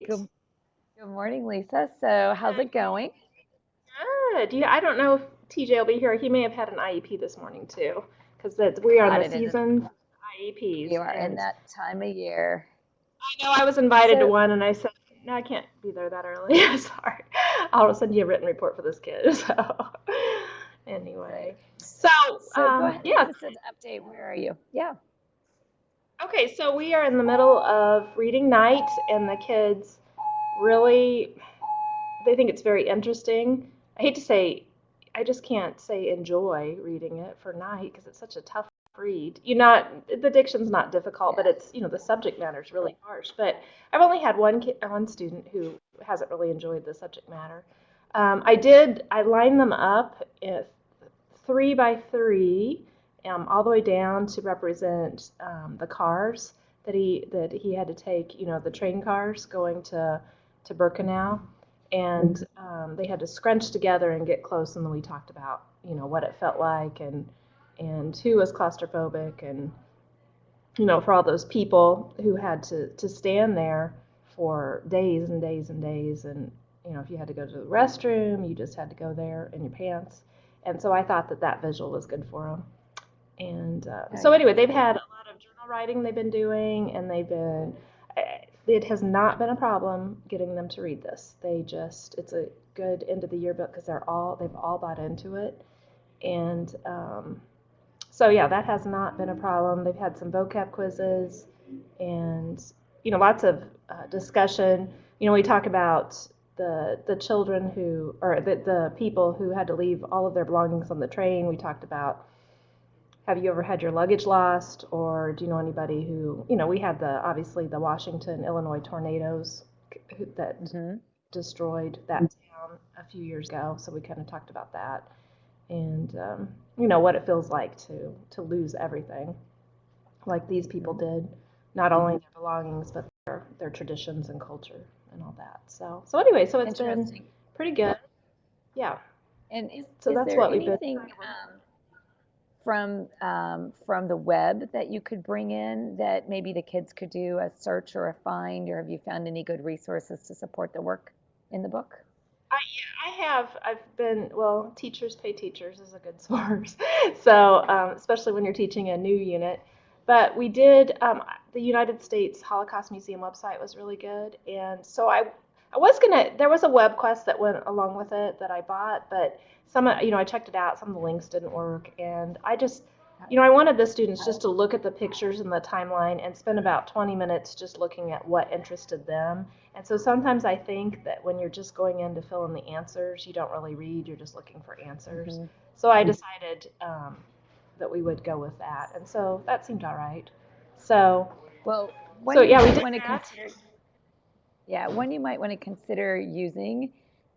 Good, good morning, Lisa. So, how's it going? Good. I don't know if TJ will be here. He may have had an IEP this morning too, because we are in God, the it is. season We IEPs. are in And that time of year. I know I was invited to So, one, and I said, no, I can't be there that early. Sorry. I'll send you a written report for this kid. So, great. anyway. So, So, go ahead and yeah. give us an update. Where are you? Yeah, Okay, so we are in the middle of reading night, and the kids really they think it's very interesting. I hate to say, I just can't say enjoy reading it for night because it's such a tough read. The diction's not difficult, but yeah. it's the subject matter is really harsh. But I've only had one student who hasn't really enjoyed the subject matter. I lined them up in 3 by 3, all the way down to represent the cars that he had to take. The train cars going to Birkenau, and they had to scrunch together and get close. And then we talked about what it felt like, and who was claustrophobic, and for all those people who had to stand there for days and days and days. And if you had to go to the restroom, you just had to go there in your pants. And so I thought that visual was good for them. And Oh, so yeah. anyway, they've had a lot of journal writing they've been doing, and it has not been a problem getting them to read this. It's a good end of the year book because they've all bought into it. And so yeah, that has not been a problem. They've had some vocab quizzes, and lots of discussion. We talk about the children or the people who had to leave all of their belongings on the train. We talked about, have you ever had your luggage lost, or do you know anybody who, we had obviously the Washington, Illinois tornadoes that Mm-hmm. destroyed that town a few years ago. So we kind of talked about that, and what it feels like to lose everything like these people Mm-hmm. did, not only their belongings but their traditions and culture and all that. So anyway, so it's been Interesting. pretty good. Yeah. And So is that's there what we've been. anything from the web that you could bring in that maybe the kids could do a search or a find, or have you found any good resources to support the work in the book? I've been, well, teachers pay teachers is a good source. So, especially when you're teaching a new unit. But the United States Holocaust Museum website was really good. And so there was a web quest that went along with it that I bought, but I checked it out, some of the links didn't work. And I wanted the students just to look at the pictures and the timeline and spend about 20 minutes just looking at what interested them. And so sometimes I think that when you're just going in to fill in the answers, you don't really read, you're just looking for answers. Mm-hmm. So I decided that we would go with that. And so that seemed all right. So, Well, so one you yeah, we might did want to that. consider, yeah, one you might want to consider using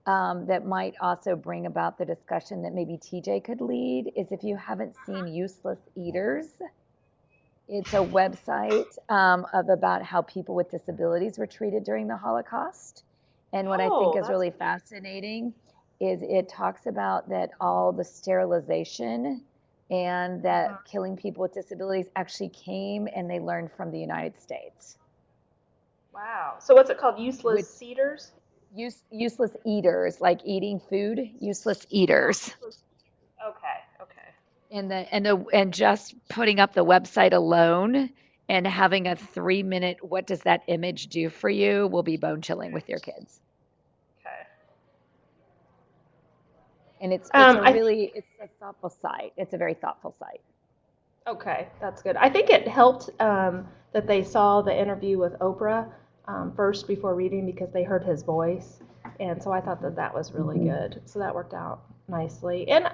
that might also bring about the discussion that maybe TJ could lead is if you haven't seen Useless Eaters. It's a website of about how people with disabilities were treated during the Holocaust. And what I think Oh, is that's really fascinating is it talks about that all the sterilization and that killing people with disabilities actually came and they learned from the United States. wow. So what's it called? Which Useless cedars? useless eaters, like eating food, useless Oh, eaters. useless. Okay, okay. And just putting up the website alone and having a 3 minute what does that image do for you will be bone chilling with your kids. Okay. And it's a I think really it's a thoughtful site. It's a very thoughtful site. Okay, that's good. I think it helped that they saw the interview with Oprah first before reading because they heard his voice, and so I thought that was really good. So that worked out nicely. And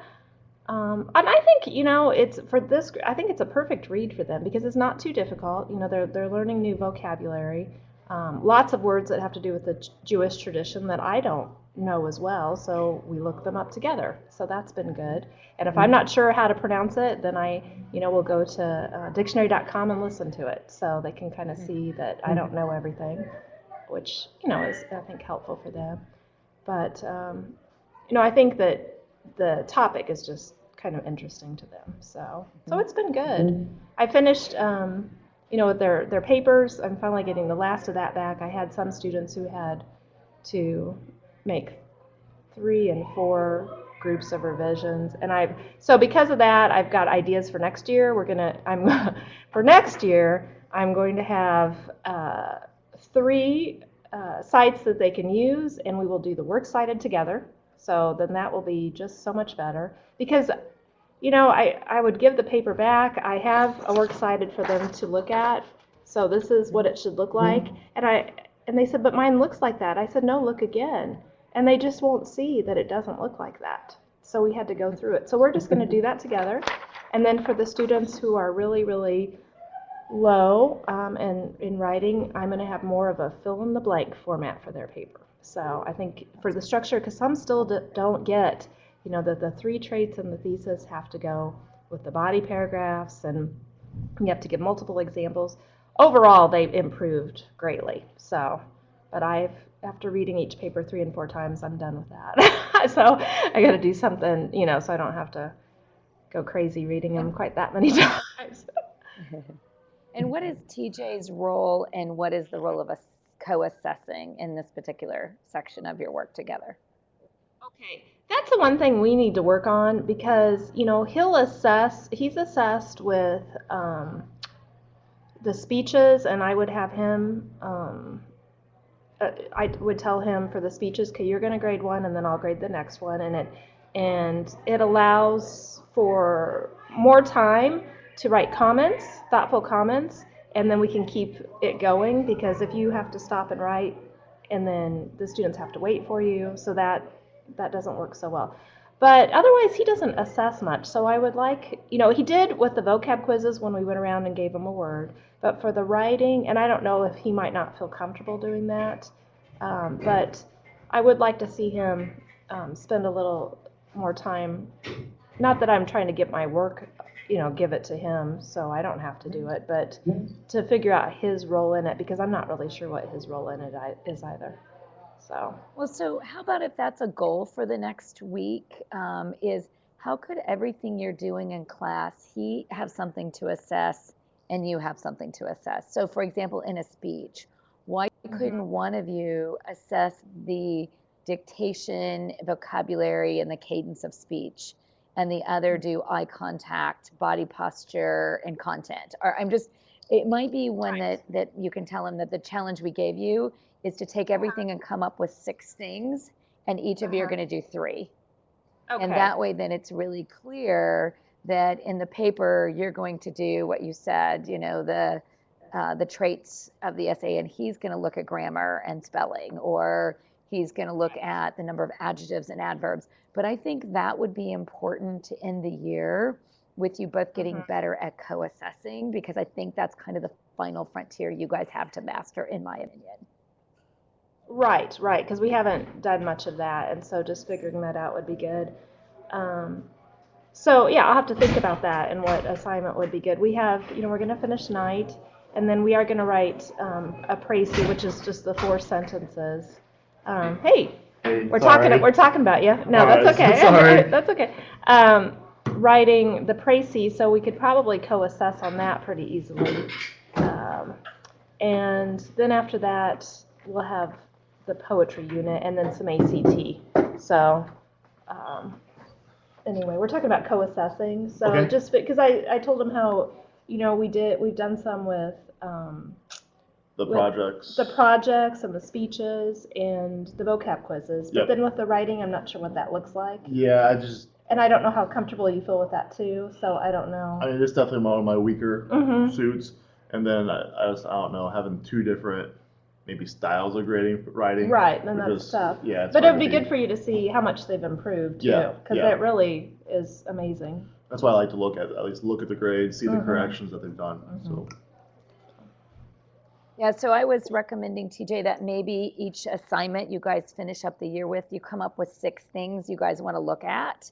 I think it's for this. I think it's a perfect read for them because it's not too difficult. They're learning new vocabulary, lots of words that have to do with the Jewish tradition that I don't know as well. So we look them up together. So that's been good. And if I'm not sure how to pronounce it, then will go to dictionary.com and listen to it, so they can kind of see that I don't know everything, which is I think helpful for them. But I think that the topic is just kind of interesting to them. So Mhm. it's been good. I finished. with their papers. I'm finally getting the last of that back. I had some students who had to make 3 and 4 groups of revisions, and so because of that, I've got ideas for next year. For next year, I'm going to have 3 sites that they can use, and we will do the works cited together. So then that will be just so much better because I would give the paper back. I have a works cited for them to look at. So this is what it should look like. And they said, but mine looks like that. I said, no, look again. And they just won't see that it doesn't look like that. So we had to go through it. So we're just going to do that together. And then for the students who are really, really low and in writing, I'm going to have more of a fill-in-the-blank format for their paper. So I think for the structure, because some still don't get, that the 3 traits in the thesis have to go with the body paragraphs, and you have to give multiple examples. Overall, they've improved greatly. So, but after reading each paper 3 and 4 times, I'm done with that. So I got to do something, so I don't have to go crazy reading them quite that many times. And what is TJ's role, and what is the role of a co-assessing in this particular section of your work together? Okay, that's the one thing we need to work on because, he's assessed with the speeches, and I would have him, I would tell him for the speeches, okay, you're going to grade 1 and then I'll grade the next one, and it allows for more time to write comments, thoughtful comments, and then we can keep it going, because if you have to stop and write and then the students have to wait for you, so that doesn't work so well. But otherwise, he doesn't assess much. So I would like, he did with the vocab quizzes when we went around and gave him a word. But for the writing, and I don't know if he might not feel comfortable doing that, but I would like to see him spend a little more time. Not that I'm trying to get my work, give it to him so I don't have to do it, but to figure out his role in it, because I'm not really sure what his role in it is either. So how about if that's a goal for the next week, is how could everything you're doing in class, he have something to assess and you have something to assess? So for example, in a speech, why couldn't one of you assess the dictation, vocabulary, and the cadence of speech, and the other do eye contact, body posture, and content? Or it might be one that you can tell him that the challenge we gave you is to take everything and come up with 6 things, and each of you are going to do 3. Okay. And that way, then it's really clear that in the paper you're going to do what you said, the traits of the essay, and he's going to look at grammar and spelling, or he's going to look at the number of adjectives and adverbs. But I think that would be important to end the year with you both getting better at co-assessing, because I think that's kind of the final frontier you guys have to master, in my opinion. Right, because we haven't done much of that, and so just figuring that out would be good. So yeah, I'll have to think about that and what assignment would be good. We have, we're going to finish night, and then we are going to write a précis, which is just the 4 sentences. Hey, we're talking about you. No, that's okay. Sorry. That's okay. Writing the précis, so we could probably co-assess on that pretty easily. And then after that, we'll have the poetry unit and then some ACT. So anyway, we're talking about co-assessing. So Okay. just because I told them how, we've done some with The with projects. the projects and the speeches and the vocab quizzes. But Yep. then with the writing, I'm not sure what that looks like. Yeah, And I don't know how comfortable you feel with that too. So I don't know. I mean, it's definitely one of my weaker Mhm. suits. And then I don't know, having 2 different maybe styles of writing. Right, then that's because, tough. Yeah, it's But it hard would to be good for you to see how much they've improved too, Yeah, because yeah. it really is amazing. That's why I like to at least look at the grades, see the Mhm. corrections that they've done. So Yeah, so I was recommending, TJ, that maybe each assignment you guys finish up the year with, you come up with 6 things you guys want to look at,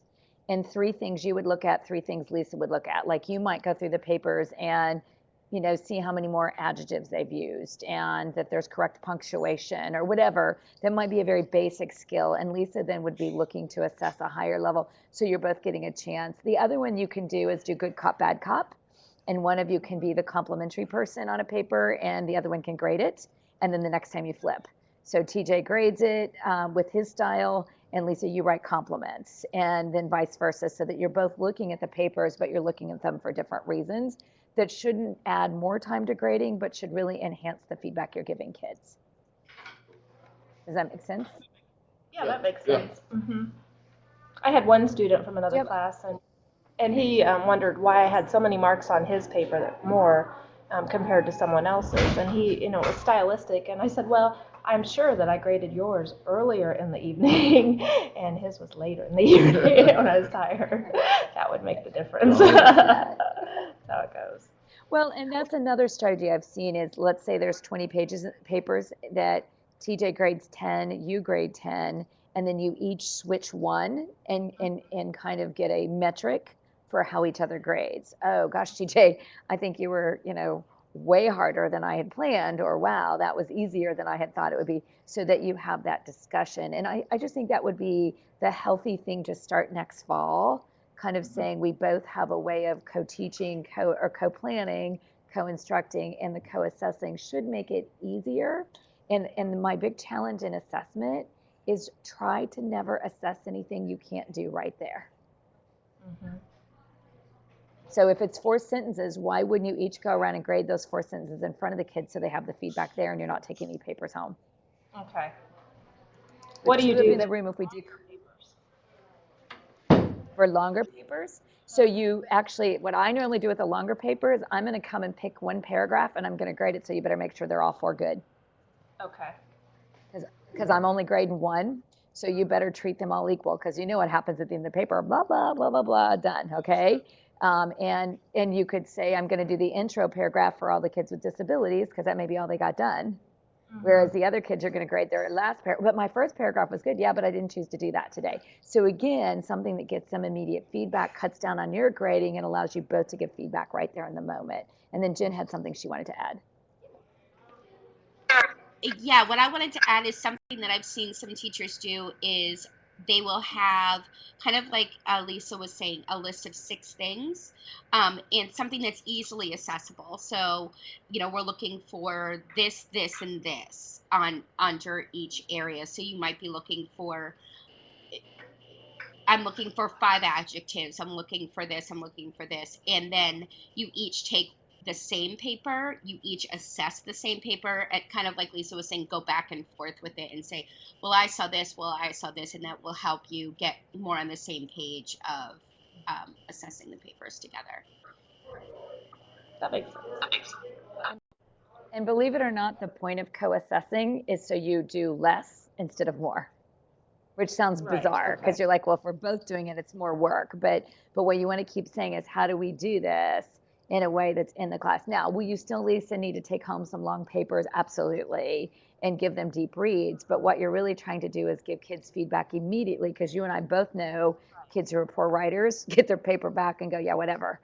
and 3 things you would look at, 3 things Lisa would look at. Like, you might go through the papers and see how many more adjectives they've used, and that there's correct punctuation or whatever. That might be a very basic skill, and Lisa then would be looking to assess a higher level, so you're both getting a chance. The other one you can do is do good cop, bad cop. and one of you can be the complimentary person on a paper and the other one can grade it, and then the next time you flip. So TJ grades it with his style, and Lisa, you write compliments, and then vice versa, so that you're both looking at the papers, but you're looking at them for different reasons that shouldn't add more time to grading, but should really enhance the feedback you're giving kids. Does that make sense? Yeah, that makes sense. I had one student from another class, and he wondered why I had so many marks on his paper that more compared to someone else's. And he, it was stylistic. And I said, well, I'm sure that I graded yours earlier in the evening, and his was later in the evening when I was tired. That would make the difference. That's how it goes. Well, and that's another strategy I've seen is, let's say there's 20 papers that TJ grades 10, you grade 10, and then you each switch one and kind of get a metric for how each other grades. Oh gosh, TJ, I think you were, way harder than I had planned, or wow, that was easier than I had thought it would be, so that you have that discussion. And I just think that would be the healthy thing to start next fall, kind of saying we both have a way of co-teaching, co-planning, co-instructing, and the co-assessing should make it easier. And my big challenge in assessment is try to never assess anything you can't do right there. So if it's 4 sentences, why wouldn't you each go around and grade those 4 sentences in front of the kids so they have the feedback there and you're not taking any papers home? Okay. What do you do in the room if we do for longer papers? So you actually, what I normally do with a longer paper is I'm going to come and pick one paragraph and I'm going to grade it, so you better make sure they're all 4 good. Okay. Because I'm only grading one, so you better treat them all equal, because you know what happens at the end of the paper, blah, blah, blah, blah, blah, done, okay? And you could say, I'm going to do the intro paragraph for all the kids with disabilities, because that may be all they got done. Whereas the other kids are going to grade their last paragraph. But my first paragraph was good. Yeah, but I didn't choose to do that today. So again, something that gets them immediate feedback, cuts down on your grading, and allows you both to give feedback right there in the moment. And then Jen had something she wanted to add. Yeah, what I wanted to add is something that I've seen some teachers do is they will have, kind of like Lisa was saying, a list of 6 things, and something that's easily accessible. So, we're looking for this, this, and this under each area. So you might be looking for, I'm looking for 5 adjectives, I'm looking for this, I'm looking for this. And then you each take the same paper, you each assess the same paper, and kind of like Lisa was saying, go back and forth with it and say, well, I saw this, and that will help you get more on the same page of assessing the papers together. That makes sense. And believe it or not, the point of co-assessing is so you do less instead of more, which sounds bizarre, because you're like, well, if we're both doing it, it's more work. But what you want to keep saying is, how do we do this in a way that's in the class? Now, will you still, Lisa, need to take home some long papers? Absolutely. And give them deep reads. But what you're really trying to do is give kids feedback immediately, because you and I both know kids who are poor writers get their paper back and go, yeah, whatever,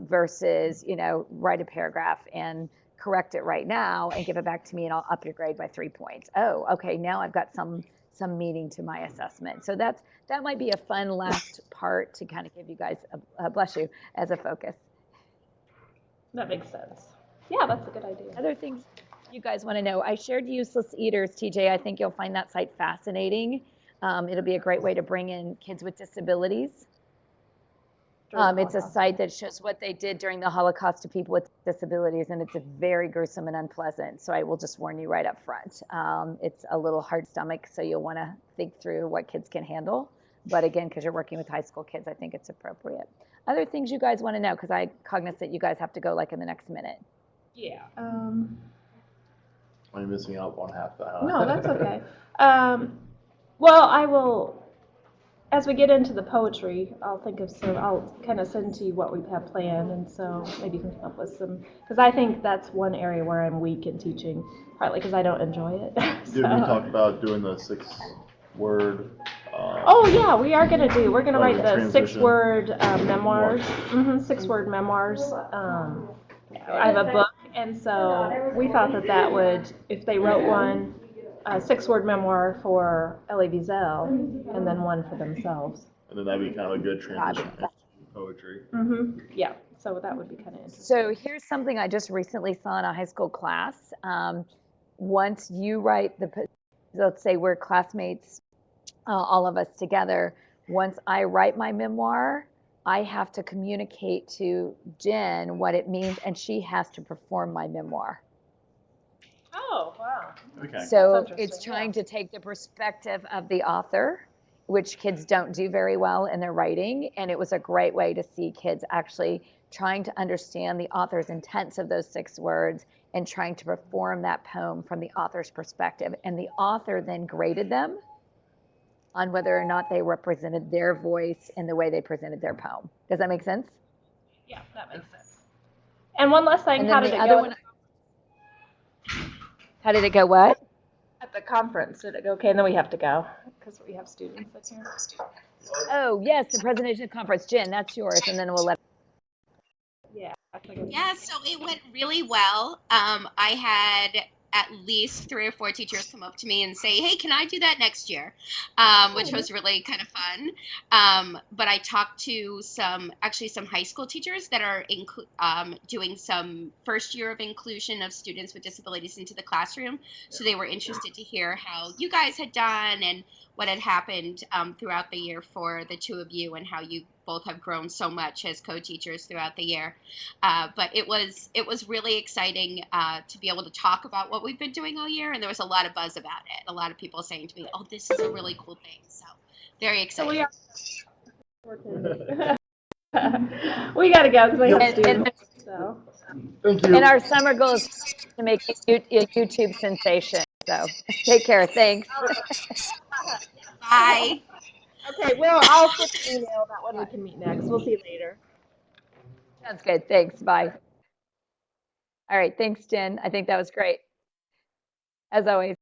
versus, write a paragraph and correct it right now and give it back to me and I'll up your grade by 3 points. Oh, okay, now I've got some meaning to my assessment. So that might be a fun last part to kind of give you guys bless you, as a focus. That makes sense. Yeah, that's a good idea. Other things you guys want to know, I shared Useless Eaters, TJ. I think you'll find that site fascinating. It'll be a great way to bring in kids with disabilities. It's a site that shows what they did during the Holocaust to people with disabilities, and it's very gruesome and unpleasant. So I will just warn you right up front. It's a little hard stomach, so you'll want to think through what kids can handle. But again, because you're working with high school kids, I think it's appropriate. Other things you guys want to know, because I'm cognizant you guys have to go like in the next minute. Yeah. I'm missing out on half that. No, that's okay. Well, I will. As we get into the poetry, I'll kind of send to you what we have planned, and so maybe you can come up with some, because I think that's one area where I'm weak in teaching, partly because I don't enjoy it. Did we talk about doing the 6-word? Oh yeah, we're gonna write the transition. 6-word memoirs. 6-word memoirs. I have a book, and so we thought that would, if they wrote one, a 6-word memoir for Elie Wiesel, and then one for themselves. And then that'd be kind of a good transition to poetry. Yeah, so that would be kind of interesting. So here's something I just recently saw in a high school class. Once you write let's say we're classmates, all of us together. Once I write my memoir, I have to communicate to Jen what it means, and she has to perform my memoir. Oh, wow. Okay. So That's it's interesting, trying to take the perspective of the author, which kids don't do very well in their writing. And it was a great way to see kids actually trying to understand the author's intents of those 6 words and trying to perform that poem from the author's perspective. And the author then graded them on whether or not they represented their voice in the way they presented their poem. Does that make sense? Yeah, that makes sense. And one last thing, And how then did the it other go one, how did it go? What? at the conference? Did it go okay? And then we have to go because we have students that's here. Oh, yes, the presentation conference. Jen, that's yours. And then we'll let. Yeah. Yeah, so it went really well. I had at least 3 or 4 teachers come up to me and say, "Hey, can I do that next year?" Which was really kind of fun. But I talked to some high school teachers that are doing some first year of inclusion of students with disabilities into the classroom. So they were interested to hear how you guys had done and what had happened throughout the year for the 2 of you and how you both have grown so much as co-teachers throughout the year. But it was really exciting to be able to talk about what we've been doing all year, and there was a lot of buzz about it. A lot of people saying to me, "Oh, this is a really cool thing." So very exciting. We got to go because I have And, students. So. Thank you. and our summer goal is to make a YouTube sensation. So take care. Thanks. Bye. Okay, well, I'll flip an email about when we can meet next. We'll see you later. Sounds good. Thanks. Bye. All right. Thanks, Jen. I think that was great. As always.